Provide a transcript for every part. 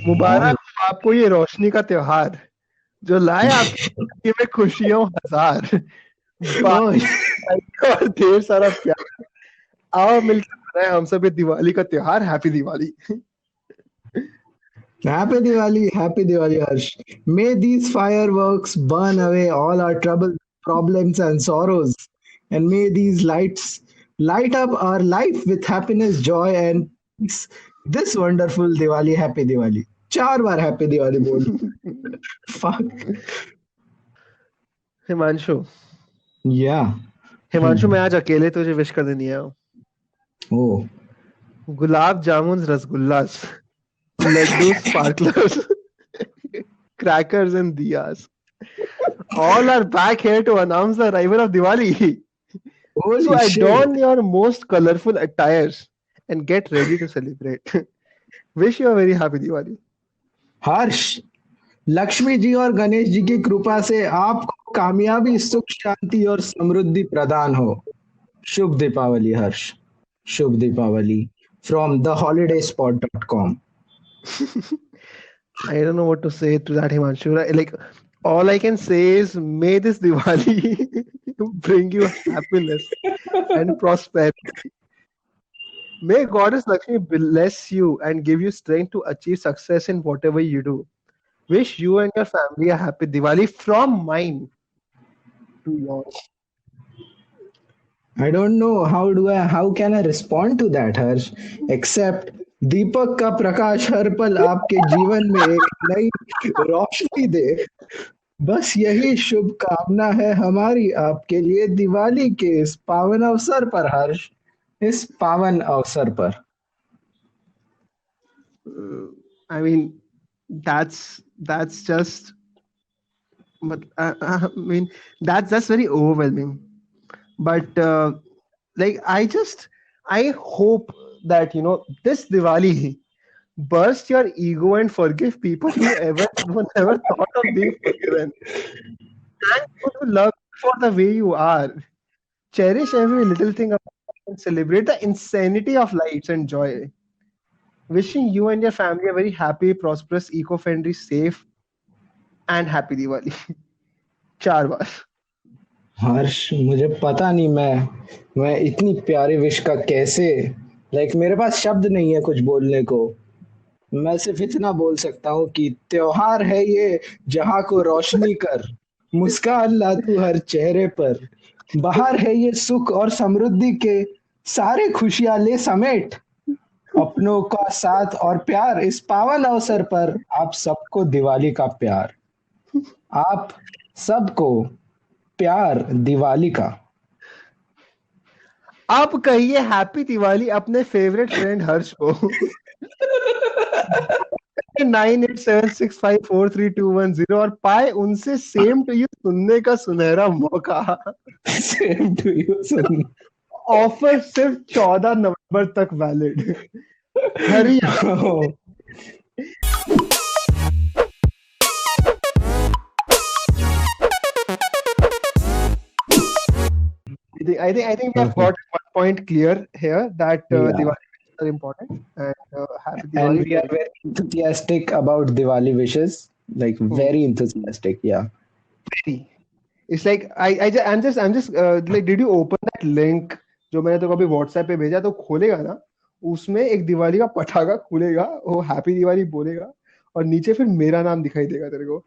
मुबारक और हो आपको ये रोशनी का त्योहार जो लाए आपकी जिंदगी में खुशियों हजार ओह, बारिश और ढेर सारा प्यार। आओ मिलकर मनाएं हम सब ये दिवाली का त्योहार। Happy Diwali. happy Diwali, Harsh. May these fireworks burn away all our troubles, problems, and sorrows, and may these lights light up our life with happiness, joy, and peace. This wonderful Diwali, happy Diwali. चार बार happy Diwali बोल. Fuck. Himanshu, Yeah. Himanshu मैं आज अकेले तुझे wish करने नहीं आया हूँ। Oh. Gulab jamun rasgullas, Laddu sparklers, crackers and diyas all are back here to announce the arrival of Diwali. So Holy shit. adorn your most colorful attires and get ready to celebrate. Wish you a very happy Diwali. हर्ष, लक्ष्मी जी और गणेश जी की कृपा से आपको कामयाबी, सुख, शांति और समृद्धि प्रदान हो. शुभ दीपावली हर्ष. शुभ Deepawali from theholidayspot.com. I don't know what to say to that, Himanshu. Like, all I can say is, may this Diwali bring you happiness and prosperity. May Goddess Lakshmi bless you and give you strength to achieve success in whatever you do. Wish you and your family a happy Diwali from mine to yours. I don't know how can I respond to that Harsh, except दीपक का प्रकाश हर पल आपके जीवन में एक नई रोशनी दे. बस यही शुभ कामना है हमारी आपके लिए दिवाली के इस पावन अवसर पर हर्ष. इस पावन अवसर पर. I mean, that's just, but I mean, that's very overwhelming. But like, I hope that this Diwali burst your ego and forgive people who never thought of being forgiven. Thank you to love for the way you are. Cherish every little thing about life and celebrate the insanity of lights and joy. Wishing you and your family a very happy, prosperous, eco-friendly, safe, and happy Diwali. चार बार. हर्ष, मुझे पता नहीं मैं इतनी प्यारी wish का कैसे, मेरे पास शब्द नहीं है कुछ बोलने को. मैं सिर्फ इतना बोल सकता हूँ कि त्योहार है ये जहां को रोशनी कर, मुस्कान ला तू हर चेहरे पर. बाहर है ये सुख और समृद्धि के सारे खुशियां ले समेट. अपनों का साथ और प्यार इस पावन अवसर पर आप सबको दिवाली का प्यार. आप सबको प्यार दिवाली का. आप कहिए हैप्पी दिवाली अपने फेवरेट फ्रेंड हर्ष को 9876543210 और पाए उनसे सेम टू यू सुनने का सुनहरा मौका. सेम टू यू सुन. ऑफर सिर्फ 14 नवंबर तक valid. Hari I think we have got one point clear here that Yeah. Diwali wishes are important and happy And Diwali. we are very enthusiastic about Diwali wishes. Very enthusiastic, yeah. Very. It's like I'm just like, did you open that link जो मैंने तो कभी WhatsApp पे भेजा? तो खोलेगा ना, उसमें एक दिवाली का पटाखा खुलेगा, वो हैप्पी दिवाली बोलेगा और नीचे फिर मेरा नाम दिखाई देगा तेरे को.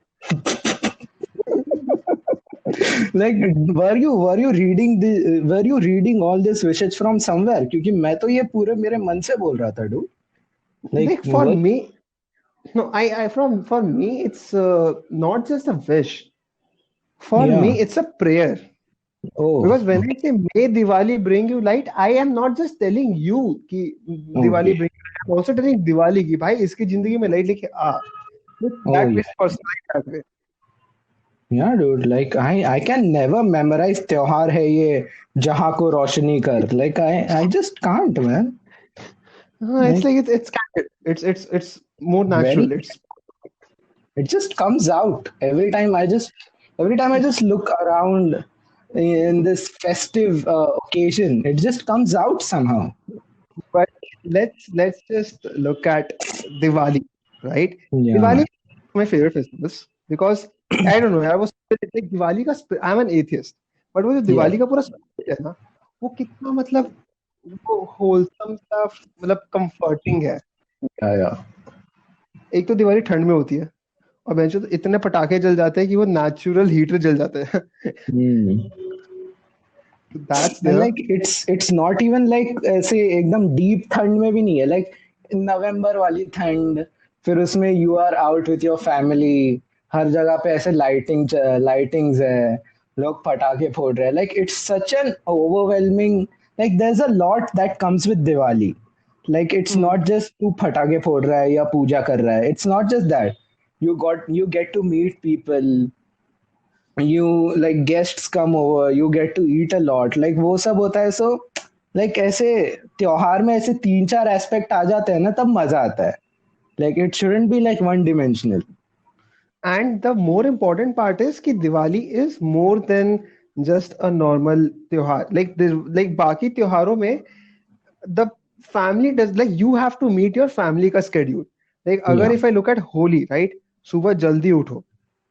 were you reading all these wishes from somewhere? क्योंकि मैं तो ये पूरे मेरे मन से बोल रहा था, dude. Like for what- me, no, for me it's not just a wish. For Yeah. me, it's a prayer. Oh, Because when I say may Diwali bring you light, I am not just telling you कि Diwali bring you light. I'm also telling Diwali कि भाई इसकी जिंदगी में light लेके आ. That wish personalized that way. yeah, dude. I can never memorize त्योहार है ये जहां को रोशनी कर. I just can't, man. It's like it's more natural. It just comes out every time I just look around in this festive occasion. It just comes out somehow. But let's just look at Diwali. right? Yeah. Diwali is my favorite festivals because I don't know, I was like Diwali का I'm an atheist, but वो जो Yeah. Diwali का पूरा spirit है ना, वो कितना मतलब वो wholesome सा मतलब comforting है. Yeah. Yeah. एक तो दिवाली ठंड में होती है और बेंचो तो इतने पटाखे जल जाते हैं कि वो नेचुरल हीटर जल जाते हैं. Hmm. So that's And there. like it's not even like ऐसे एकदम डीप ठंड में भी नहीं है, लाइक नवंबर वाली ठंड, फिर उसमें you are out with your family, हर जगह पे ऐसे लाइटिंग्स है, लोग पटाखे फोड़ रहे हैं, like it's such an overwhelming, like there is a lot that comes with Diwali, like it's Hmm. Not just to पटाखे फोड़ रहा है या पूजा कर रहा है, it's not just that, you get to meet people, you like guests come over, you get to eat a lot, like वो सब होता है. सो लाइक ऐसे त्योहार में ऐसे तीन चार एस्पेक्ट आ जाते हैं ना, तब मजा आता है. Like it shouldn't be like one dimensional. And the more important part is कि Diwali is more than just a normal त्योहार. Like बाकी त्योहारों में the family does like you have to meet your family का schedule. Like अगर या if I look at Holi, right? सुबह जल्दी उठो,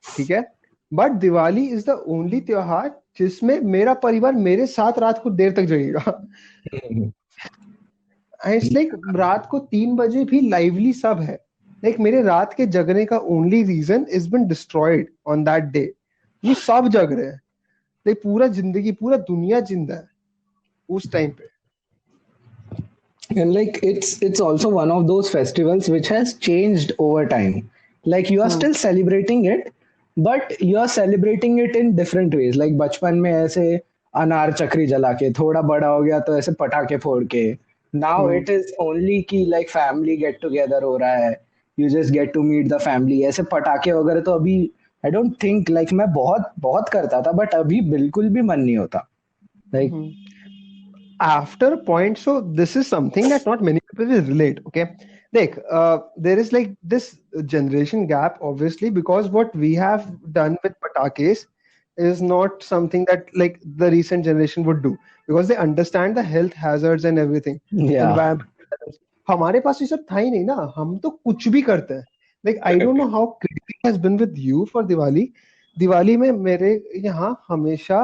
ठीक है? But Diwali is the only त्योहार जिसमें मेरा परिवार मेरे साथ रात को देर तक जगेगा. इट्स लाइक रात को 3 बजे भी लाइवली सब है. लाइक मेरे रात के जगने का only reason is been destroyed on that day. वो सब जग रहे हैं. लाइक पूरा जिंदगी पूरा दुनिया जिंदा है उस टाइम पे. and like it's also one of those festivals which has changed over time. Like you are hmm. still celebrating it, but you are celebrating it in different ways. Like बचपन में ऐसे अनार चक्री जला के, थोड़ा बड़ा हो गया तो ऐसे पटाखे फोड़ के. Now hmm. it is only कि like family get together हो रहा है, you just get to meet the family. ऐसे पटाखे वगैरह तो अभी I don't think, like मैं बहुत बहुत करता था, but अभी बिल्कुल भी मन नहीं होता. Like hmm. After a point, so this is something that not many people will relate. Okay, like there is like this generation gap, obviously, because what we have done with patakes is not something that like the recent generation would do because they understand the health hazards and everything, yeah. environment. हमारे पास ये सब था ही नहीं ना, हम तो कुछ भी करते हैं. Like I don't know how crazy it has been with you for Diwali. Diwali में मेरे यहाँ हमेशा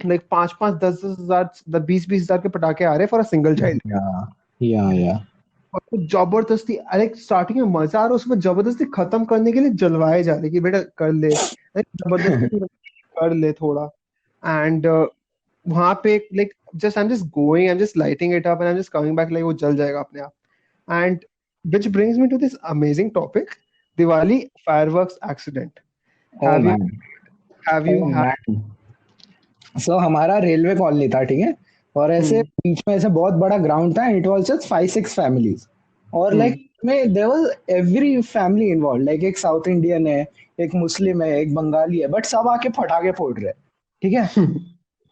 लाइक 5-5, 10-10 हजार 20-20 हजार के पटाखे आ रहे for a single child. Yeah. Yeah. Yeah. और वो जबरदस्ती लाइक स्टार्टिंग में मजा आ रहा है उसमें जबरदस्ती खत्म करने के लिए जलवाए जा रहे कि बेटा कर ले जबरदस्ती कर ले थोड़ा. एंड वहां पे like just I am just going I am just lighting it up and I am just coming back like वो जल जाएगा अपने आप. And which brings me to this amazing topic, Diwali fireworks accident. Oh have you man. have you Oh had man. सो हमारा railway colony था, ठीक है, और ऐसे hmm, बीच में ऐसे बहुत बड़ा ग्राउंड था. इट वाज जस्ट 5-6 फैमिलीज, और hmm, लाइक में there was every family involve. Like एक साउथ इंडियन है, एक मुस्लिम है, एक बंगाली है, बट सब आके पटाखे फोड़ रहे हैं, ठीक है. hmm,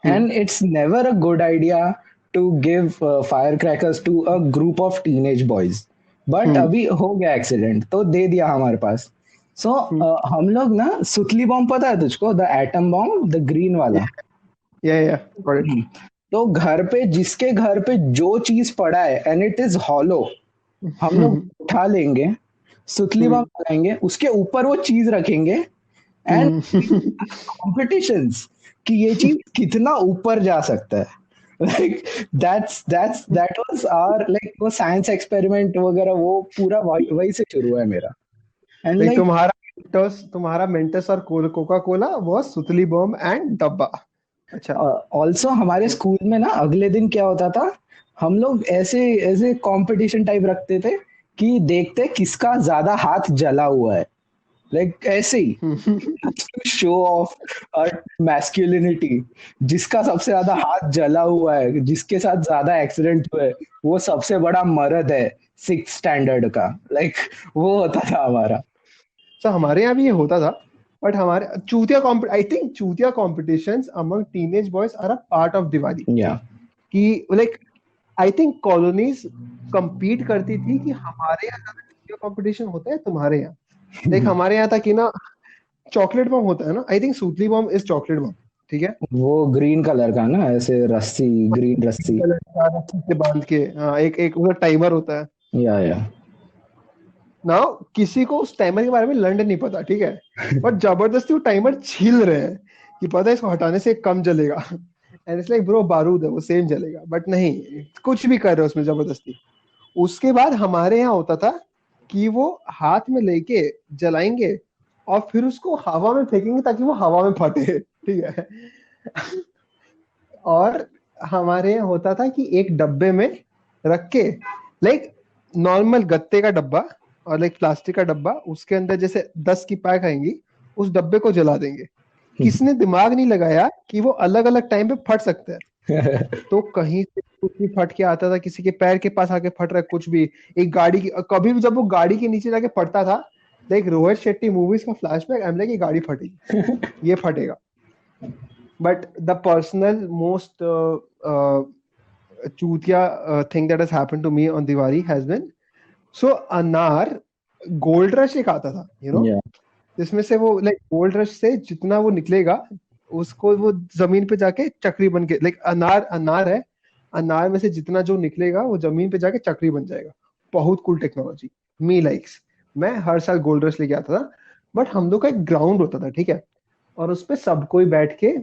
and it's never a good idea to give fire crackers to a group of teenage boys, but hmm, अभी हो गया एक्सीडेंट तो दे दिया हमारे पास. सो hmm. हम लोग ना सुतली बॉम्ब, पता है तुझको, the atom bomb, the green वाला. Yeah, got it. तो घर पे जिसके घर पे जो चीज पड़ा है एंड इट इज हॉलो, हम लोग Hmm, उठा लेंगे, सुतली बम hmm, लगाएंगे, उसके ऊपर वो चीज रखेंगे, एंड hmm. कॉम्पिटिशंस कि ये चीज कितना ऊपर जा सकता है. Like that was our, like वो साइंस एक्सपेरिमेंट वगैरह वो पूरा वही वही से शुरू हुआ है मेरा. एंड Like लाइक तुम्हारा मेंटस और कोका कोला वो सुतली बॉम्ब एंड डब्बा. अच्छा. ऑल्सो हमारे स्कूल में ना अगले दिन क्या होता था, हम लोग ऐसे ऐसे कंपटीशन टाइप रखते थे कि देखते किसका ज्यादा हाथ जला हुआ है, लाइक ऐसे ही शो ऑफ मैस्कुलिनिटी. जिसका सबसे ज्यादा हाथ जला हुआ है, जिसके साथ ज्यादा एक्सीडेंट हुए, वो सबसे बड़ा मर्द है 6th स्टैंडर्ड का, लाइक वो होता था हमारा. So हमारे यहाँ भी ये होता था. बट हमारे चूतिया आई थिंक चूतिया competitions among teenage boys are a part of Diwali. या कि like I think colonies compete करती थी कि हमारे यहाँ ज्यादा चूतिया कंपटीशन होता है तुम्हारे यहाँ. देख हमारे यहाँ था कि ना चॉकलेट बम होता है ना. आई थिंक सूतली बम इज चॉकलेट बम. ठीक है. वो ग्रीन कलर का ना, ऐसे रस्सी, ग्रीन रस्सी. कलर का रस्सी से बांध के हाँ एक एक टाइमर होता है. या नाउ किसी को उस टाइमर के बारे में लंड नहीं पता, ठीक है, बट जबरदस्ती वो टाइमर छील रहे हैं कि पता है इसको हटाने से कम जलेगा। एंड इट्स लाइक ब्रो बारूद है वो सेम जलेगा, बट नहीं, कुछ भी कर रहे हो उसमें जबरदस्ती। उसके बाद हमारे यहाँ होता था कि वो हाथ में लेके जलाएंगे और फिर उसको हवा में फेंकेंगे ताकि वो हवा में फटे, ठीक है। और हमारे यहाँ होता था कि एक डब्बे में रख के, लाइक नॉर्मल गत्ते का डब्बा और लाइक प्लास्टिक का डब्बा, उसके अंदर जैसे 10 की पैक आएंगी, उस डब्बे को जला देंगे। किसने दिमाग नहीं लगाया कि वो अलग अलग टाइम पे फट सकता है। तो कहीं से कुछ भी फट के आता था, किसी के पैर के पास आके फट रहा है कुछ भी, एक गाड़ी की, कभी भी जब वो गाड़ी के नीचे जाके पड़ता था, लाइक रोहित शेट्टी मूवीज का फ्लैशबैक, आई एम लाइक ये गाड़ी फटेगी, ये फटेगा। But the personal most chutia thing that has happened to me on Diwali has been, so अनार गोल्ड रश एक आता था, Yeah. जिसमें से वो लाइक गोल्ड रश से जितना वो निकलेगा उसको वो जमीन पे जाके चक्री बन के, लाइक अनार अनार है, अनार में से जितना जो निकलेगा वो जमीन पे जाके चक्री बन जाएगा। बहुत कूल टेक्नोलॉजी, मी लाइक्स। मैं हर साल गोल्ड रश लेके आता था, बट हम लोग का एक ग्राउंड होता था, ठीक है, और उस पे सब कोई बैठ के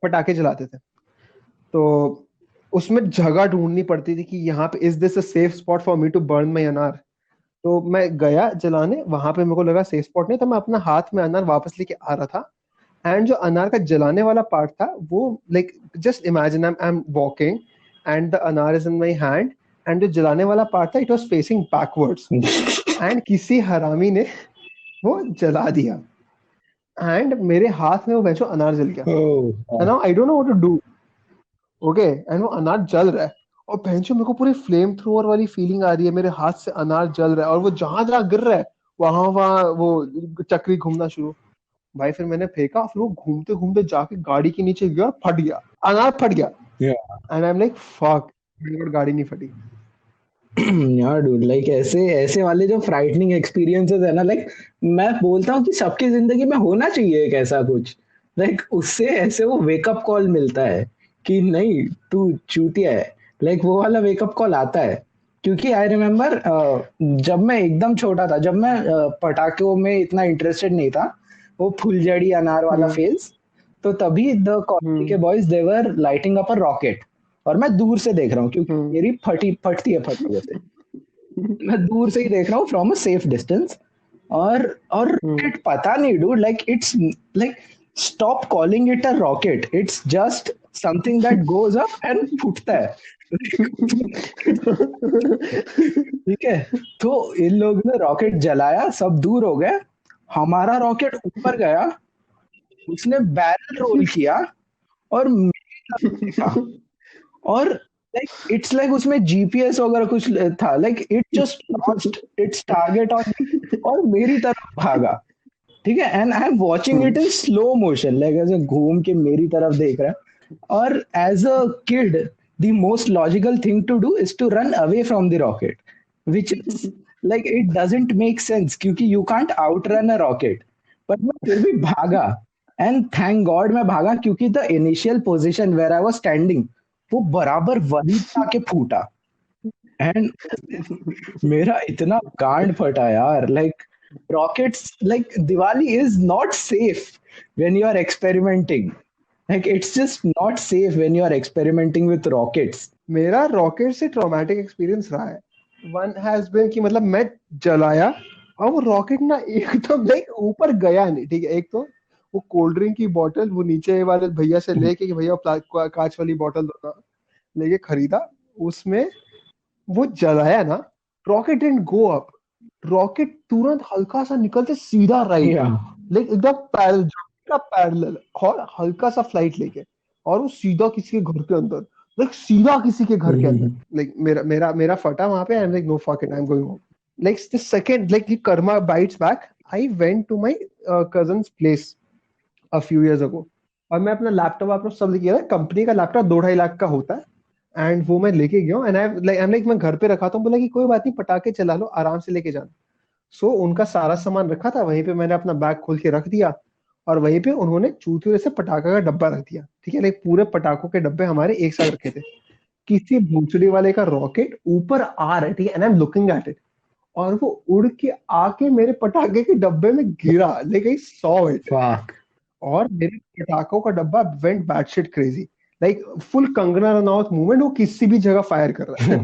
पटाखे जलाते थे। तो उसमें जगह ढूंढनी पड़ती थी कि यहाँ पे is this a safe spot for me to burn my anar. तो मैं गया जलाने, वहां पे मेरे को लगा सेफ स्पॉट नहीं, तो मैं अपना हाथ में अनार वापस लेके आ रहा था। एंड जो अनार का जलाने वाला पार्ट था वो, like just imagine I am walking and the अनार is in my hand, and जो जलाने वाला पार्ट था it was facing backwards, and किसी हरामी ने वो जला दिया एंड मेरे हाथ में वो बेचो अनार जल गया। Oh, now I don't know what to do, okay, and वो अनार जल रहा है और बेंचो मेरे को पूरी फ्लेम थ्रोअर वाली फीलिंग आ रही है, मेरे हाथ से अनार जल रहा है और वो जहां जहां गिर रहा है वहां वहां वो चक्री घूमना शुरू। भाई फिर मैंने फेंका, फिर वो घूमते घूमते जाके गाड़ी के नीचे गया और फट गया, अनार फट गया। yeah. And I am like fuck, गाड़ी नहीं फटी। यार डूड, लाइक ऐसे ऐसे वाले जो फ्राइटनिंग एक्सपीरियंसेस है ना, लाइक मैं बोलता हूँ कि सबकी जिंदगी में होना चाहिए एक ऐसा कुछ। लाइक उससे ऐसे वो वेकअप कॉल मिलता है कि नहीं तू चूतिया है। लाइक वो वाला वेकअप कॉल आता है। क्योंकि आई रिमेम्बर जब मैं एकदम छोटा था, जब मैं पटाखों में इतना इंटरेस्टेड नहीं था, वो फुलझड़ी अनार वाला हम्म फेज, तो तभी द कॉलोनी के hmm boys they were lighting up a rocket. और मैं दूर से देख रहा हूँ क्योंकि हम्म मेरी फटती है फटती है, मैं दूर से ही देख रहा हूँ फ्रॉम अ सेफ डिस्टेंस। और हम्म रॉकेट पता नहीं dude, like it's like stop calling it a rocket, it's just something that goes up and फूटता है। ठीक है, तो इन लोगों ने रॉकेट जलाया, सब दूर हो गए, हमारा रॉकेट ऊपर गया, उसने बैरल रोल किया और मेरी तरफ देखा, और लाइक इट्स लाइक उसमें जीपीएस वगैरह कुछ था, like it just launched its target on me और मेरी तरफ भागा। ठीक है, and I am watching it in slow motion, like ऐसे घूम के मेरी तरफ देख रहा है। और as a kid the most logical thing to do is to run away from the rocket, which is like it doesn't make sense क्योंकि you can't out run a rocket. But मैं फिर भी भागा, एंड थैंक गॉड मैं भागा क्योंकि the initial position where I was standing वो बराबर वही आके फूटा। एंड मेरा इतना कांड फटा यार, like rockets, like Diwali is not safe when you are experimenting, like it's just not safe when you are experimenting with rockets. मेरा रॉकेट से ट्रॉमेटिक एक्सपीरियंस रहा है। वन हैज बीन कि मतलब मैं जलाया और वो रॉकेट ना एकदम लाइक ऊपर गया नहीं, ठीक है। एक तो वो कोल्ड ड्रिंक की बोतल वो नीचे वाले भैया से लेके कि भैया कांच वाली बोतल दो ना, लेके खरीदा, उसमें वो जलाया ना, rocket didn't go up, rocket तुरंत हल्का सा निकलते सीधा राइट, या लाइक एकदम पैरेलल, का पैरेलल और हल्का सा फ्लाइट लेके, और वो सीधा किसी के घर के अंदर, लाइक सीधा किसी के घर के अंदर, लाइक मेरा मेरा मेरा फटा वहां पे, I am like no fuck it, I am going home. Like the second like the karma bites back, I went to my cousin's place a few years ago, और मैं अपना लैपटॉप आप सब लेके गया, कंपनी का लैपटॉप 2-2.5 लाख का होता है, एंड वो मैं लेके गया हूँ, एंड आई लाइक मैं घर पे रखा था, बोला कि कोई बात नहीं पटाखे चला लो आराम से लेके जाना। सो उनका सारा सामान रखा था वहीं पे, मैंने अपना बैग खोल के रख दिया, और वहीं पे उन्होंने चूतियों से पटाखा का डब्बा रख दिया, ठीक है, लाइक पूरे पटाखों के डब्बे हमारे एक साथ रखे थे। किसी भोसड़ी वाले का रॉकेट ऊपर आ रहा है, ठीक है, and I am looking at it, और वो उड़ के आके मेरे पटाखे के डब्बे में गिरा, like I saw it, fuck. और मेरे पटाखों का डब्बा went batshit crazy, like full Kangana Ranaut movement, वो किसी भी जगह फायर कर रहा है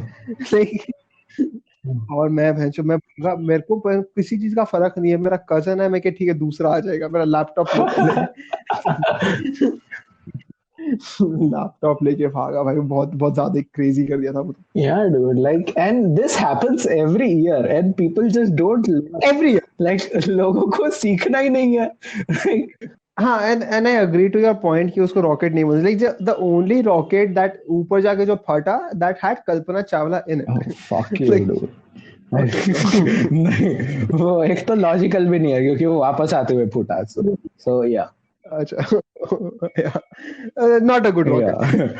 लाइक, और मैं भैंचो मैं भागा, मेरे को किसी चीज का फर्क नहीं है, मेरा कजन है, मैं कि ठीक है दूसरा आ जाएगा, मेरा लैपटॉप लो पहले लैपटॉप लेके भागा भाई, बहुत बहुत ज्यादा क्रेजी कर दिया था वो, Yeah, dude. Like, and this happens every year, and people just don't every year. like. लोगों को सीखना ही नहीं है. Like, हाँ, and I agree to your point कि उसको रॉकेट नहीं बोलते, like the only rocket that ऊपर जाके जो फटा, that had Kalpana Chawla in oh, इट fuck you, dude. नहीं, वो एक तो लॉजिकल भी नहीं है क्योंकि वो वापस आते हुए फूटा. So yeah. अच्छा not a good rocket,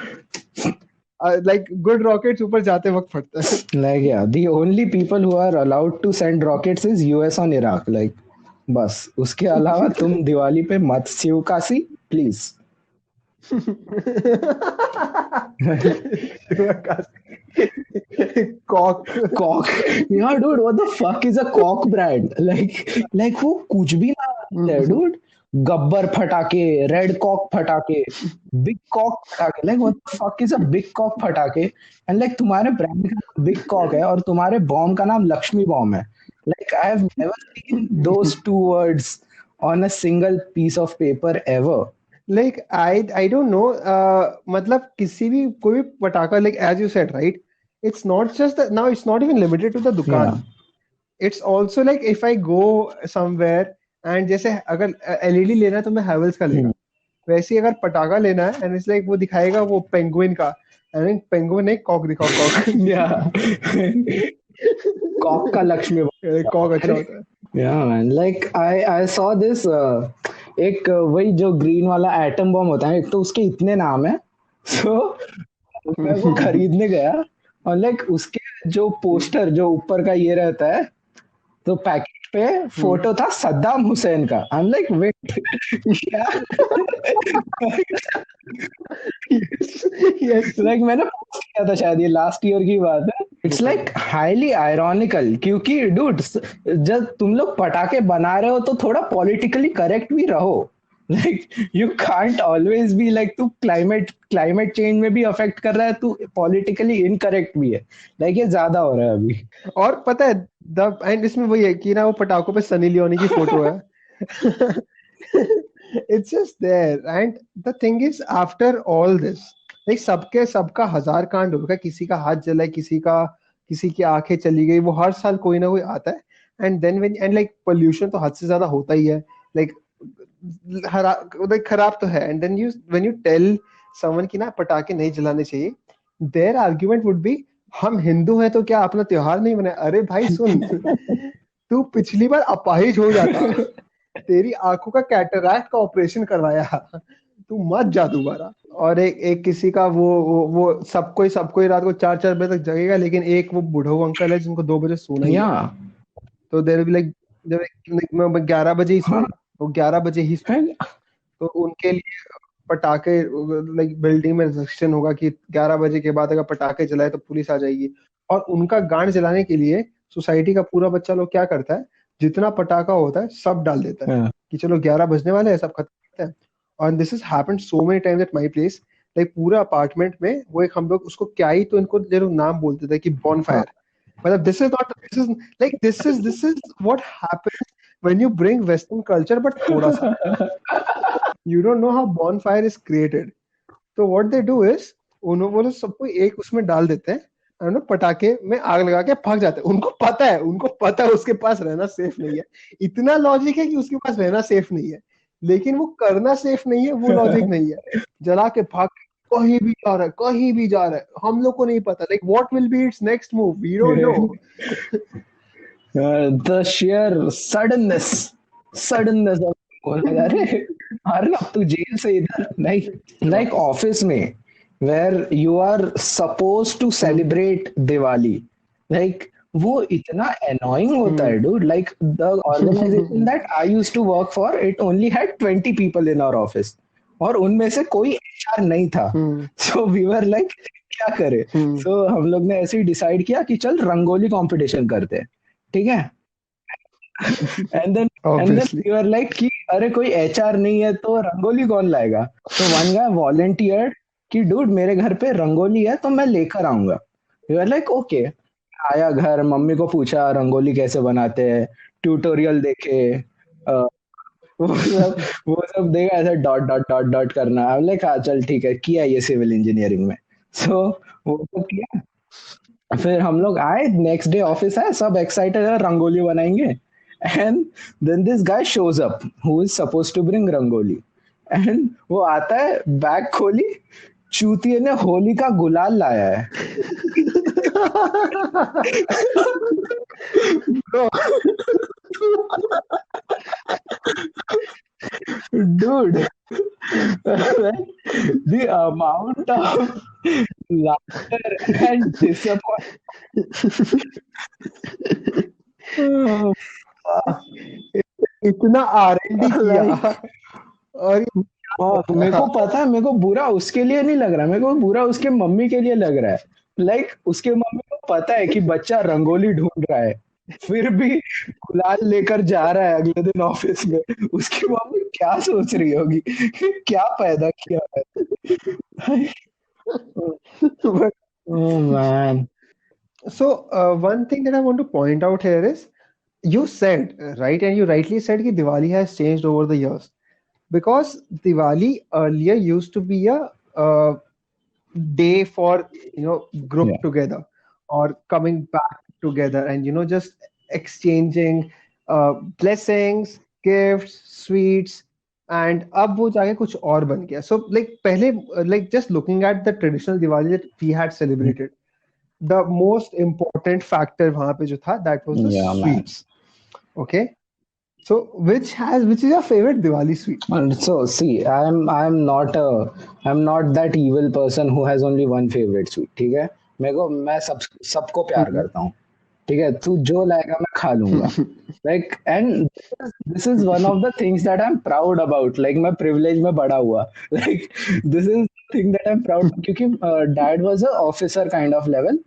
Yeah. Like good rockets ऊपर जाते वक्त फटता है Like, yeah, the only people who are allowed to send rockets is US on Iraq. Like, बस उसके अलावा तुम दिवाली पे मत Sivakasi please. Cock Cock. Yeah, dude, what the fuck is a cock brand? Like वो कुछ भी ना है, dude. गब्बर फटाके, रेड कॉक फटाके, बिग कॉक फटाके. Like what the fuck is a big cock फटाके? And like तुम्हारे ब्रांड का नाम बिग कॉक है और तुम्हारे बॉम्ब का नाम लक्ष्मी बॉम्ब है. Like I have never seen those two words on a single piece of paper ever. Like I don't know, मतलब किसी भी कोई भी पटाखा, like as you said right, it's not just now, it's not even limited to the dukaan, Yeah. It's also like if I go somewhere and जैसे अगर LED लेना है तो मैं हैवेल्स का लेगा, वैसे ही अगर पटाखा लेना है एंड इट्स लाइक वो दिखाएगा वो पेंगुइन का, एंड पेंगुइन एक कॉक दिखाओ, कॉक Yeah. कॉक का लक्ष्मी बॉम्ब. कॉक अच्छा होता है। Yeah, man. Like I saw this. एक वही जो ग्रीन वाला एटम बॉम्ब होता है, एक तो उसके इतने नाम है. So मैं वो खरीदने गया और लाइक उसके जो पोस्टर जो ऊपर का ये रहता है, तो पैकेट पे फोटो था सद्दाम हुसैन का. आई एम लाइक वेट, क्या? यस लाइक मैंने पोस्ट किया था शायद, ये लास्ट ईयर की बात है. इट्स लाइक हाईली आयरॉनिकल क्योंकि डूड जब तुम लोग पटाखे बना रहे हो तो थोड़ा पॉलिटिकली करेक्ट भी रहो. Like you can't always be like तू क्लाइमेट चेंज में भी अफेक्ट कर रहा है, तू पॉलिटिकली इनकरेक्ट भी है. लाइक ये ज्यादा हो रहा है अभी. और पता है द एंड इसमें वही है कि ना वो पटाखों पे सनी लियोनी की फोटो है it's just there, and the thing is after all this, like सबका हजार कांड होगा, किसी का हाथ जला है, किसी की आंखें चली गई, वो हर साल कोई ना कोई आता है, and then when and like pollution तो हद से ज्यादा होता ही है, लाइक खराब तो है, and then you when you tell someone की ना पटाखे नहीं जलाने चाहिए, देयर आर्गुमेंट वुड बी हम हिंदू हैं तो क्या अपना त्योहार नहीं मनाए? अरे भाई सुन तू पिछली बार अपाहिज हो जाता, तेरी आंखों का कैटरैक्ट का ऑपरेशन करवाया, तू मत जा दोबारा। और एक किसी का वो सबको ही रात को 4-4 बजे तक जगेगा, लेकिन एक वो बूढ़ो अंकल है जिनको 2 बजे सोना ही है, Yeah. तो देर बी लाइक जब 11 बजे ही सोए, वो 11 बजे ही सोए, तो उनके लिए पटाखे लाइक बिल्डिंग में रिस्ट्रिक्शन होगा कि 11 बजे के बाद अगर पटाखे जलाए तो पुलिस आ जाएगी। और उनका गांड जलाने के लिए सोसाइटी का पूरा बच्चा लोग क्या करता है, जितना पटाखा होता है सब डाल देता है Yeah. कि चलो 11 बजने वाले हैं, सब खत्म करते हैं। और this is happened so many times at my place, like पूरा अपार्टमेंट में वो एक हम लोग उसको क्या ही तो इनको जो नाम बोलते थे कि बॉनफायर, मतलब this is what happens when you bring western culture, but थोड़ा सा you don't know how bonfire is created. So what they do is उन्होंने वो लोग सबको एक उसमें डाल देते हैं और ना पटाखे में आग लगा के भाग जाते हैं। उनको पता है उसके पास रहना सेफ नहीं है, इतना लॉजिक है कि उसके पास रहना सेफ नहीं है, लेकिन वो करना सेफ नहीं है, वो लॉजिक नहीं है। जला के भाग कहीं भी जा रहा है, हम लोग को नहीं पता, like what will be its next move, we don't know. The sheer suddenness of अरे अब तू जेल से इधर नहीं, like ऑफिस में where you are supposed to celebrate Diwali, like वो इतना annoying होता है dude. Like the organization that I used to work for, it only had 20 people in our office. और उनमें से कोई एचआर नहीं था। हम्म सो वी वर लाइक क्या करें। हम्म सो हम लोग ने ऐसे ही डिसाइड किया कि चल रंगोली कंपटीशन करते हैं, ठीक है। And then obviously. We were like कि अरे कोई एचआर नहीं है तो रंगोली कौन लाएगा। तो वन गाय वॉलंटियर कि डूड मेरे घर पे रंगोली है तो मैं लेकर आऊंगा। We were like okay. आया घर, मम्मी को पूछा रंगोली कैसे बनाते हैं, ट्यूटोरियल देखे, अ, वो सब वो सब देखा, ऐसे डॉट डॉट डॉट डॉट करना। अब लाइक हाँ चल ठीक है, किया ये सिविल इंजीनियरिंग में। सो वो सब किया। फिर हम लोग आए, नेक्स्ट डे ऑफिस आए, सब एक्साइटेड है रंगोली बनाएंगे। And then this guy shows up who is suppose to bring rangoli. And वो आता है, बैग खोली, चूतिए ने होली का गुलाल लाया है। Bro, dude, the amount of laughter and disappointment. इतना आरएनडी किया Like, और ये मेरे को पता है, मेरे को बुरा उसके लिए नहीं लग रहा, मेरे को बुरा उसके मम्मी के लिए लग रहा है। लाइक उसके मम्मी को पता है कि बच्चा रंगोली ढूंढ रहा है, फिर भी गुलाल लेकर जा रहा है अगले दिन ऑफिस में। उसकी मम्मी क्या सोच रही होगी कि क्या पैदा किया है। but Oh man. so one thing that I want to point out here is you said right, and you rightly said that Diwali has changed over the years because Diwali earlier used to be a day for group Yeah. together or coming back together and just exchanging blessings, gifts, sweets, and अब वो जाके कुछ और बन गया. So like पहले like just looking at the traditional Diwali that we had celebrated, the most important factor वहां पे जो था that was the Yeah, man. sweets. Okay, so which is your favorite Diwali sweet? And so see, I'm not that evil person who has only one favorite sweet, ठीक है। मैं सबको प्यार Hmm. करता हूँ, ठीक है। तू जो लाएगा मैं खा लूंगा। Like and this is one of the things that I am proud about. Like मैं प्रिविलेज में बड़ा हुआ। Like this is thing that I am proud, क्योंकि dad was a officer kind of level.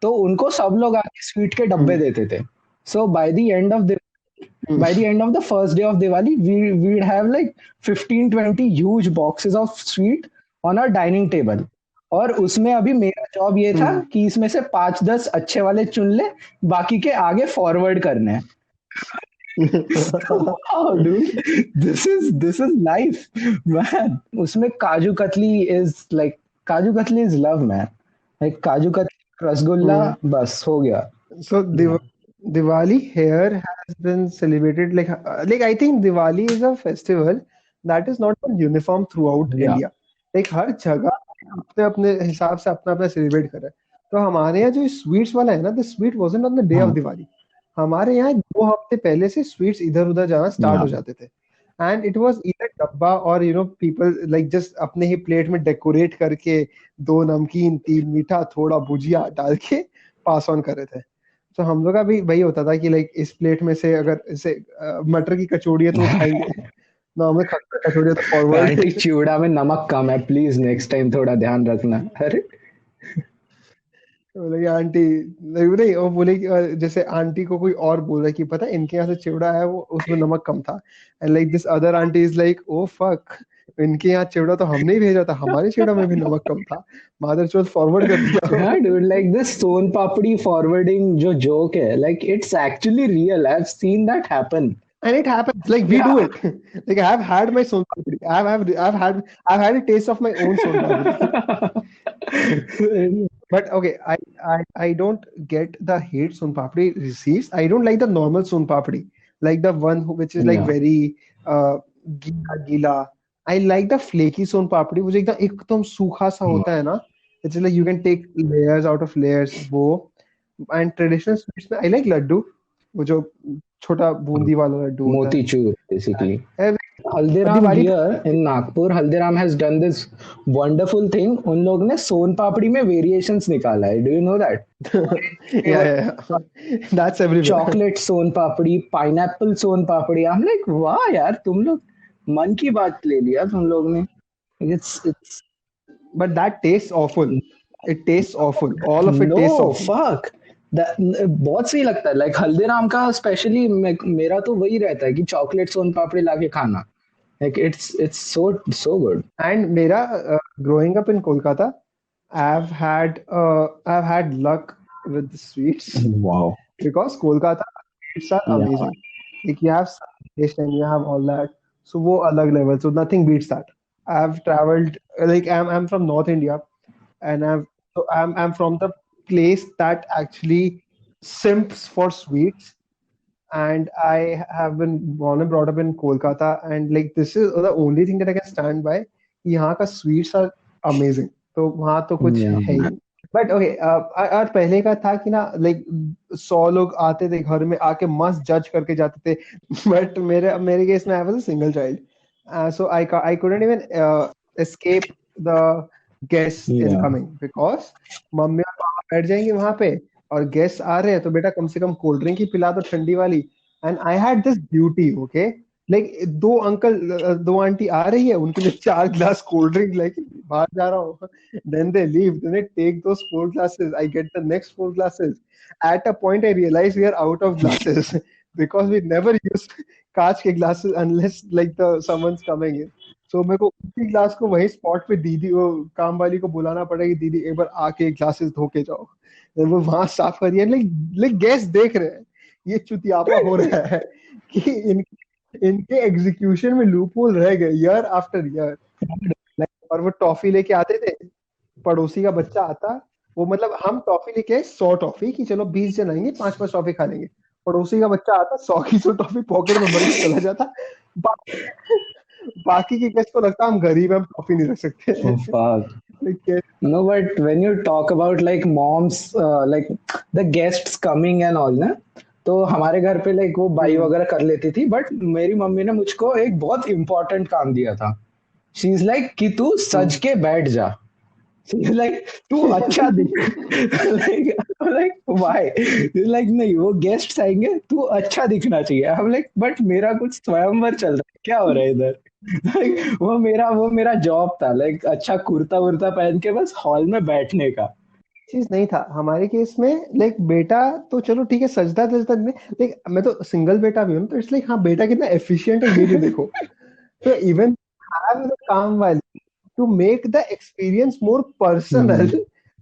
तो उनको सब लोग आके स्वीट के डब्बे Hmm. देते थे। सो by the end of the first day of Diwali, we'd have like 15-20 huge boxes of sweet on our dining table. और उसमें अभी मेरा जॉब ये था Hmm. कि इसमें से 5-10 अच्छे वाले चुन ले, बाकी के आगे फॉरवर्ड करने हैं। Wow, dude, this is life, man. उसमें kaju katli is love, man. Like kaju katli rasgulla, Hmm. बस हो गया। So Diwali here has been celebrated like I think Diwali is a festival that is not uniform throughout Yeah, India. Like हर जगह अपने अपने हिसाब से अपना अपना सेलिब्रेट कर रहा है. तो हमारे यहाँ जो स्वीट्स वाला है ना, the sweet wasn't on the day of हाँ, Diwali. हमारे यहाँ 2 हफ्ते पहले से स्वीट्स इधर उधर जाना स्टार्ट yeah. हो जाते थे. एंड इट वाज ईदर डब्बा और पीपल लाइक जस्ट अपने ही प्लेट में डेकोरेट करके 2 नमकीन 3 मीठा थोड़ा भुजिया डाल के पास ऑन कर रहे थे. तो हम लोग का भी वही होता था कि लाइक इस प्लेट में से अगर इसे मटर की कचौड़ी है तो वो खाएंगे ना, हमें कचौड़ी है तो फॉरवर्ड. आंटी चिवड़ा में नमक कम है, प्लीज नेक्स्ट टाइम थोड़ा ध्यान रखना। अरे बोले कि आंटी नहीं, वो बोले कि जैसे आंटी को कोई और बोल रहा है कि पता है इनके यहाँ से चिवड़ा है वो उसमें नमक कम था, and like this other aunty is like oh fuck, इनके यहाँ चिवड़ा तो हमने ही भेजा था, हमारे चिवड़ा में भी नमक कम था, मादर चोद फॉरवर्ड कर दिया. हाँ dude, like this soan papdi forwarding जो जोक है, like it's actually real, I have seen that happen. And it happens like we do Yeah. it. Like I've had my son papdi. I've had a taste of my own son papdi. But okay, I don't get the hate son papdi receives. I don't like the normal son papdi, like the one which is like Yeah. very गीला गीला. I like the flaky son papdi, which एकदम सूखा सा होता है ना. It's like you can take layers out of layers वो. And traditional sweets में I like laddu, वो जो छोटा बूंदी वाला लड्डू होता है. Motichoor basically. And Haldiram Diwali here in Nagpur, Haldiram has done this wonderful thing. उन लोग ने सोन पापड़ी में variations निकाला है. Do you know that? yeah. That's everywhere. Chocolate soan papdi, pineapple soan papdi. I'm like वाह यार, तुम लोग मन की बात ले लिया तुम लोग ने। it's but that tastes awful. It tastes awful. All of it no tastes awful. Fuck बहुत सही लगता है लाइक हल्दीराम का स्पेशली मेरा तो वही रहता है कि चॉकलेट सोन पापड़ी लाके खाना like it's so good And mera growing up in Kolkata, I've had luck with the sweets wow because Kolkata sweets are या amazing. Like you have taste and you have all that. So wo alag level. So nothing beats that. I've traveled like I'm from North India, and I'm from the place that actually simps for sweets, and I have been born and brought up in Kolkata, and like this is the only thing that I can stand by. यहाँ का sweets are amazing. तो वहाँ तो कुछ या है ही नहीं. But okay, और पहले का था कि ना लाइक 100 लोग आते थे घर में आके मस्त जज करके जाते थे. बट मेरे मेरे केस में I was a single child, so I couldn't even escape the guest या इनकमिंग बिकॉज मम्मी और पापा बैठ जाएंगे वहां पे और गेस्ट आ रहे हैं तो बेटा कम से कम कोल्ड ड्रिंक ही पिला दो ठंडी वाली. And I had this duty, okay, like दो अंकल दो आंटी आ रही है उनके लिए 4 ग्लास कोल्ड ड्रिंक लेके बाहर जा रहा हूँ. Then they leave. Then I take those 4 glasses. I get the next 4 glasses. At a point, I realize we are out of glasses because we never use कांच के glasses unless like the someone's coming in. So मेरे को उसी glass को वही spot पे दीदी वो काम वाली को बुलाना पड़ेगा, दीदी एक बार आके ग्लासेस धो के जाओ. Then वो वहां साफ करिए. लाइक गेस्ट देख रहे हैं ये चुतियापा हो रहा है कि इनके एग्जीक्यूशन में लूप होल रह गए ईयर आफ्टर ईयर. और वो टॉफी लेके आते थे, पड़ोसी का बच्चा आता, वो मतलब हम टॉफी लेके आए 100 टॉफी की चलो 20 जन आएंगे 5-5 टॉफी खा लेंगे. पड़ोसी का बच्चा आता 100 की 100 टॉफी पॉकेट में भर के चला जाता. बाकी के गेस्ट को लगता हम गरीब हैं, हम टॉफी नहीं रख सकते. oh fuck Like, no but when you talk about like moms like the guests coming and all ना तो हमारे घर पे लाइक वो बाई वगैरह कर लेती थी बट मेरी मम्मी ने मुझको एक बहुत इम्पोर्टेंट काम दिया था शी इज लाइक कि तू सज के बैठ जा लाइक तू अच्छा दिख लाइक व्हाई लाइक नहीं वो गेस्ट आएंगे तू अच्छा दिखना चाहिए हम लाइक बट मेरा कुछ स्वयंवर चल रहा है क्या हो रहा है इधर लाइक वो मेरा जॉब था लाइक अच्छा कुर्ता वुर्ता पहन के बस हॉल में बैठने का चीज नहीं था हमारे केस में. लाइक बेटा तो चलो ठीक है सजदा सजदा में, लाइक मैं तो सिंगल बेटा भी हूँ तो इट्स लाइक हाँ बेटा कितना एफिशिएंट है ये भी देखो. तो even have the kaam wali to make the experience more personal.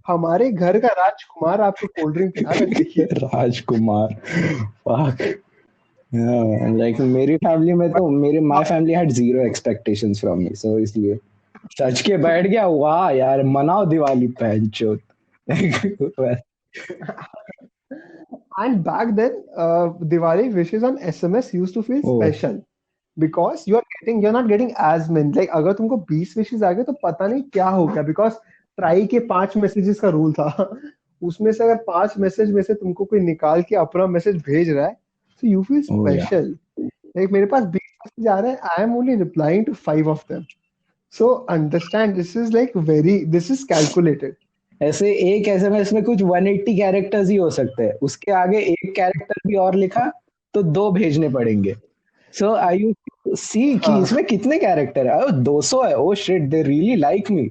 हमारे घर का राजकुमार आपको कोल्ड ड्रिंक पिला रहा है, देखिए. राजकुमार fuck लाइक मेरी फैमिली में तो मेरे my family had zero expectations from me so इसलिए सच के बैठ गया वाह यार मनाओ Diwali पहनचोद And back then, Diwali wishes on SMS used to feel oh special because you're not getting as many. Like अगर तुमको 20 wishes आ गए तो पता नहीं क्या हो गया because ट्राई के 5 मैसेजेस का रूल था. उसमें से अगर 5 मैसेज में से तुमको कोई निकाल के अपना मैसेज भेज रहा है so you feel oh yeah special. Like मेरे पास 20 मैसेज आ रहे हैं, I am only replying to 5 of them. So understand this is calculated. ऐसे एक एसएमएस में कुछ 180 कैरेक्टर्स ही हो सकते हैं उसके आगे एक कैरेक्टर भी और लिखा तो 2 भेजने पड़ेंगे सो आई यू सी कि हाँ. इसमें कितने कैरेक्टर है 200 है oh shit they really like me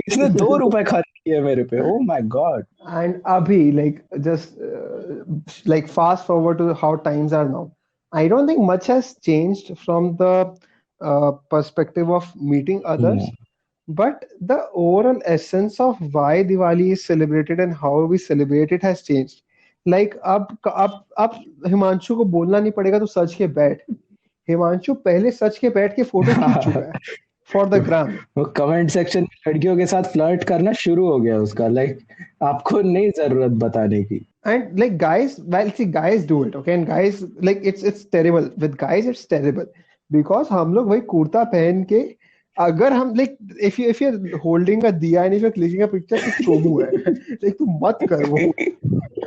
इसने 2 रुपए खर्च किए मेरे पे oh my God And Abhi, like just like fast forward to how times are now. I don't think much has changed from the perspective of meeting others, but the overall essence of why Diwali is celebrated and how we celebrate it has changed. Like अब हिमांशु को बोलना नहीं पड़ेगा तो सच के बैठ. हिमांशु पहले सच के बैठ के फोटो खींच चुका है फॉर द ग्राम. वो कमेंट सेक्शन में लड़कियों के साथ फ्लर्ट करना शुरू हो गया उसका लाइक आपको नहीं जरूरत बताने की And like guys, well, see, guys do it, okay? And guys, like it's terrible. With guys, it's terrible because हम लोग वही कुर्ता पहन के अगर हम like if you're holding a दिया and if you're clicking a picture तो चोमू है. like तू मत कर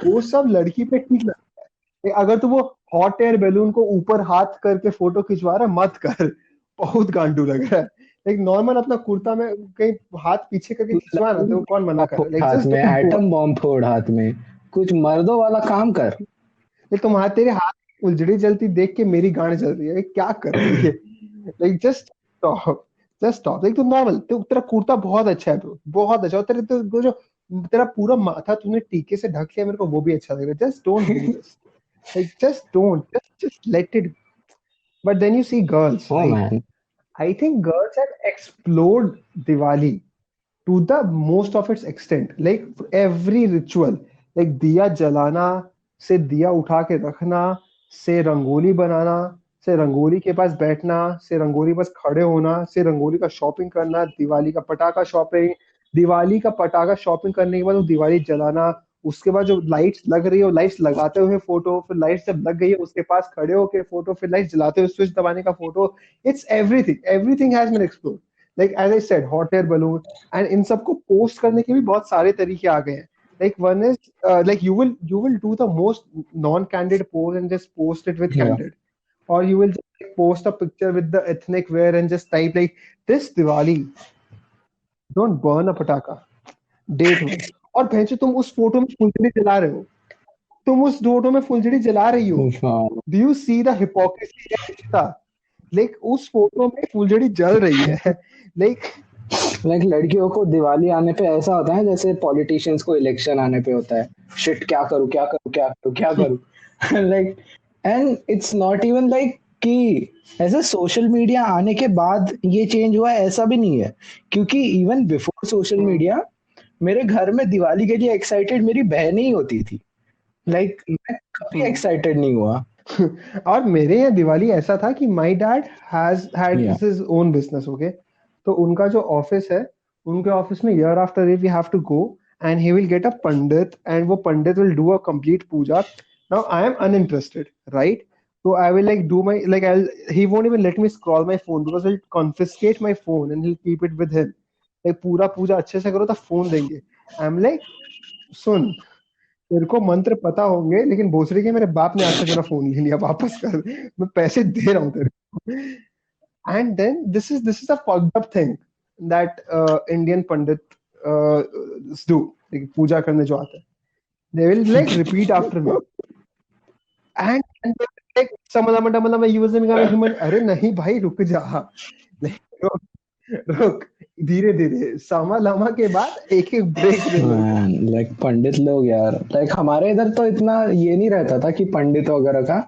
वो सब लड़की पे ठीक लगता है. like, अगर तू वो हॉट एयर बैलून को ऊपर हाथ करके फोटो खिंचवा रहा है मत कर, बहुत गांडू लग रहा है. like नॉर्मल अपना कुर्ता में कहीं हाथ पीछे करके खिंचवा ना तो कौन मना कर. like हाथ just में don't do it. Atom bomb फोड़ हाथ में कुछ मर्दों वाला काम कर ये तुम्हारे तेरे हाथ उलझड़ी जलती देख के मेरी गांड जल रही है. क्या कर रही है. Like just stop. Just stop. Like तू नॉर्मल, तेरा कुर्ता बहुत अच्छा है ब्रो, बहुत अच्छा। और तेरे वो जो तेरा पूरा माथा तूने टीके से ढक लिया, मेरे को वो भी अच्छा लग रहा है। Just don't do this, like just don't, just let it. But then you see girls, Oh right? man. I think girls have explored Diwali to the most of its extent. Like every ritual, like दिया जलाना से दिया उठा के रखना, से रंगोली बनाना, से रंगोली के पास बैठना, से रंगोली पास खड़े होना, से रंगोली का शॉपिंग करना, दिवाली का पटाखा शॉपिंग, दिवाली का पटाखा शॉपिंग करने के बाद वो दिवाली जलाना, उसके बाद जो लाइट्स लग रही है वो लाइट्स लगाते हुए फोटो, फिर लाइट्स जब लग गई है उसके पास खड़े होके फोटो, फिर लाइट्स जलाते हुए स्विच दबाने का photo. It's everything, everything has been explored. Like as I said, hot air balloon. And इन सबको पोस्ट करने के भी बहुत सारे तरीके आ गए हैं। Like one is like you will do the most non-candid pose and just post it with Yeah. candid, or you will just like, post a picture with the ethnic wear and just type like this Diwali don't burn a pataka, date one. और भैंसो तुम उस photo में फुलझड़ी जला रहे हो, तुम उस फोटो में फुलझड़ी जला रही हो। हाँ, do you see the hypocrisy या रिश्ता? लाइक उस फोटो में फुलझड़ी जल रही है। लाइक लाइक लड़कियों को दिवाली आने पे ऐसा होता है जैसे पॉलिटिशियंस को इलेक्शन आने पे होता है, शिट क्या करूं क्या करूं क्या करूं क्या करूं। Like and it's not even like कि ऐसे सोशल मीडिया आने के बाद ये चेंज हुआ है, ऐसा भी नहीं है। क्योंकि इवन बिफोर सोशल मीडिया मेरे घर में दिवाली के लिए एक्साइटेड मेरी बहन ही होती थी। लाइक मैं कभी एक्साइटेड नहीं हुआ। और मेरे यहाँ दिवाली ऐसा था कि माई डैड हैज हैड या हिज ओन बिजनेस, ओके। तो उनका जो ऑफिस है, उनके ऑफिस में year after year we have to go and he will get a pandit, and वो pandit will do a complete puja. Now I am uninterested, right? So I will like do my like I'll he won't even let me scroll my phone because he'll confiscate my phone and he'll keep it with him. Like पूरा पूजा अच्छे से करो तो phone देंगे। I'm like, सुन, तेरे को मंत्र पता होंगे लेकिन भोसड़ी के मेरे बाप ने आज तक मेरा फोन ले लिया, वापस कर। मैं पैसे दे रहा हूँ तेरे को। And then this is a fucked up thing that Indian pandit do, पूजा करने जो आते हैं, they will like repeat after me and like समलमंडमलम यूजन का ह्यूमन। अरे नहीं भाई रुक जा, रुक रुक, धीरे धीरे सामा लामा के बाद एक एक ब्रेक ले लो। मैन लाइक पंडित लोग यार, लाइक हमारे इधर तो इतना ये नहीं रहता था कि पंडित वगैरह का,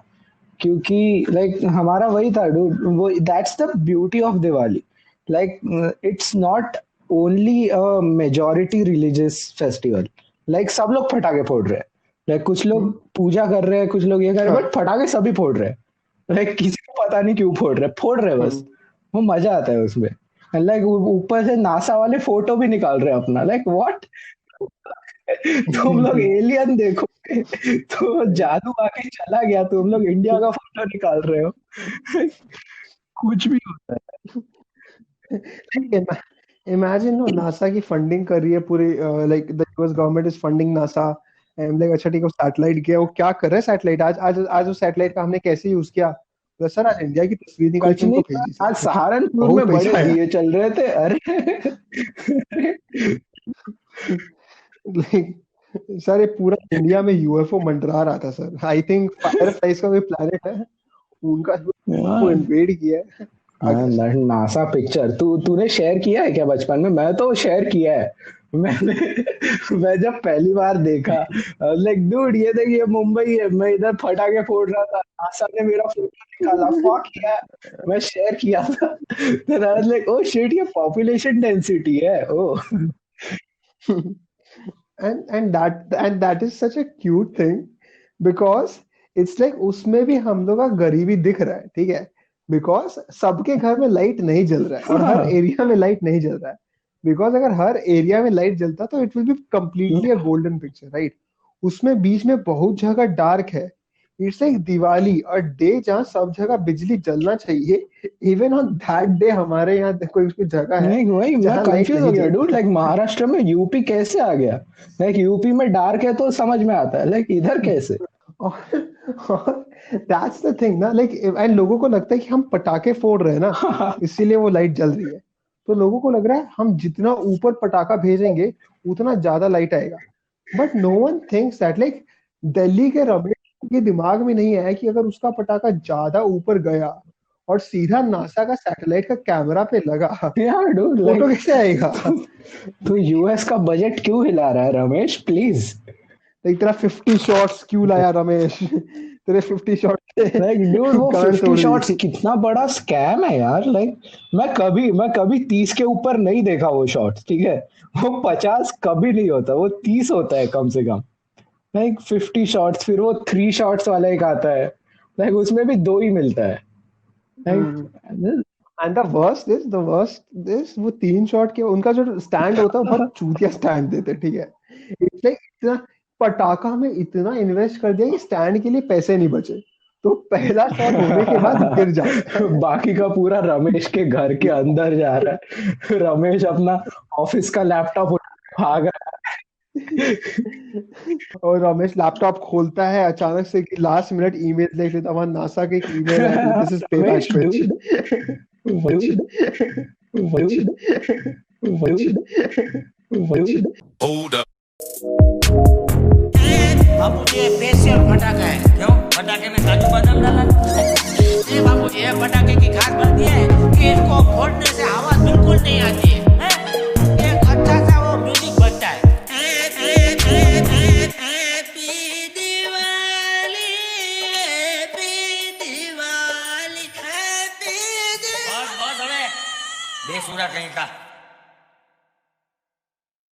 क्योंकि लाइक हमारा वही था डूड, वो that's the beauty of Diwali. Like it's not only a majority religious festival. Like सब लोग पटाखे फोड़ रहे हैं, लाइक कुछ लोग पूजा कर रहे हैं, कुछ लोग ये कर रहे हैं, बट हाँ। पटाखे सभी फोड़ रहे हैं। लाइक किसी को पता नहीं क्यों फोड़ रहे हैं बस। वो मजा आता है उसमें। लाइक ऊपर से नासा वाले फोटो भी निकाल रहे हैं अपना, लाइक व्हाट। तुम लोग एलियन देखोगे तो जादू आके चला गया, तुम लोग इंडिया का फोटो निकाल रहे हो। कुछ भी होता इमेजिन नो, नासा की फंडिंग कर रही है पूरी, like the US government is funding NASA. And like अच्छा ठीक है, सैटेलाइट गया, वो क्या कर रहा है सैटेलाइट? आज आज आज उस सैटेलाइट का हमने कैसे यूज किया? तो सर आज इंडिया की तस्वीर निकाल के कुछ नहीं। उनको भेजी आज सर। सहारनपुर बहुत में बड़े पैसा आया। दिए चल रहे थे, अरे। लाइक सर ये पूरा इंडिया में यूएफओ मंडरा रहा था sir. I think fire flies का कोई प्लैनेट है, उनका को इन्वेड किया है। आ गया सर। नासा पिक्चर तूने शेयर किया है क्या बचपन में? मैं तो शेयर किया है। मैंने मैं जब पहली बार देखा, लाइक डूड ये देख ये मुंबई है, मैं इधर फटाके फोड़ रहा था, नासा ने मेरा फोटो निकाला, फक किया, मैं शेयर किया था। then I was like, oh shit, ये पॉपुलेशन डेंसिटी है ओ। and that is such a cute thing because it's like उसमें भी हम लोग का गरीबी दिख रहा है, ठीक है? बिकॉज सबके घर में लाइट नहीं जल रहा है और हर एरिया में लाइट नहीं जल रहा है। बिकॉज अगर हर एरिया में लाइट जलता तो it will be completely a golden picture, right? उसमें बीच में बहुत जगह डार्क है। इट्स लाइक दिवाली और डे जहाँ सब जगह बिजली जलना चाहिए, इवन ऑन दैट डे हमारे यहाँ कोई कोई जगह है नहीं वही मैं जहाँ लाइट कंफ्यूज हो नहीं गया जलती डूड, लाइक महाराष्ट्र में यूपी कैसे आ गया? लाइक यूपी में डार्क है तो समझ में आता है, लाइक इधर कैसे? और दैट्स द थिंग ना, लाइक एंड लोगों को लगता है कि हम पटाखे फोड़ रहे हैं ना, इसीलिए वो लाइट जल रही है। तो लोगों को लग रहा है हम जितना ऊपर पटाखा भेजेंगे उतना ज्यादा लाइट आएगा। But no one thinks that like Delhi के रमेश के दिमाग में नहीं आया कि अगर उसका पटाखा ज्यादा ऊपर गया और सीधा नासा का सैटेलाइट का कैमरा पे लगा, यार डूड फोटो लाइक कैसे आएगा? तू यूएस का बजट क्यों हिला रहा है रमेश प्लीज। लाइक तेरा 50 शॉट्स क्यों लाया रमेश? तेरे 50 शॉट लाइक डूड वो गांड 50 तोड़ शॉट्स दी। कितना बड़ा स्कैम है यार। लाइक मैं कभी 30 के ऊपर नहीं देखा वो शॉट्स, ठीक है। वो 50 कभी नहीं होता, वो 30 होता है कम से कम। लाइक 50 शॉट्स, फिर वो 3 शॉट्स वाला एक आता है, लाइक उसमें भी 2 ही मिलता है। Like and the worst this वो 3 शॉट के उनका जो स्टैंड होता है वो बहुत चूतिया स्टैंड देते हैं, ठीक है। इतना इतना पटाखा में इतना इन्वेस्ट कर दिया कि स्टैंड के लिए पैसे नहीं बचे, तो पहला शॉट होने के बाद गिर जाता है। बाकी का पूरा रमेश के घर के अंदर जा रहा है। रमेश अपना ऑफिस का लैपटॉप उठा के भाग रहा और रमेश लैपटॉप खोलता है अचानक से कि लास्ट मिनट ईमेल देख लेता, वहां नासा का एक ईमेल है, है। This is payback Ramesh bitch. Dude dude dude dude dude Hold up. Babu ji ये स्पेशल फटाका है। क्यों? फटाके में काजू बादाम डाला है। बाबू जी ये फटाके की खास बात ये है कि इसको फोड़ने से आवाज बिल्कुल नहीं आती है, एक अच्छा सा वो म्यूजिक बजता है। Happy Diwali, happy Diwali, happy Diwali. बस बस, अबे बेसुरा कहीं का।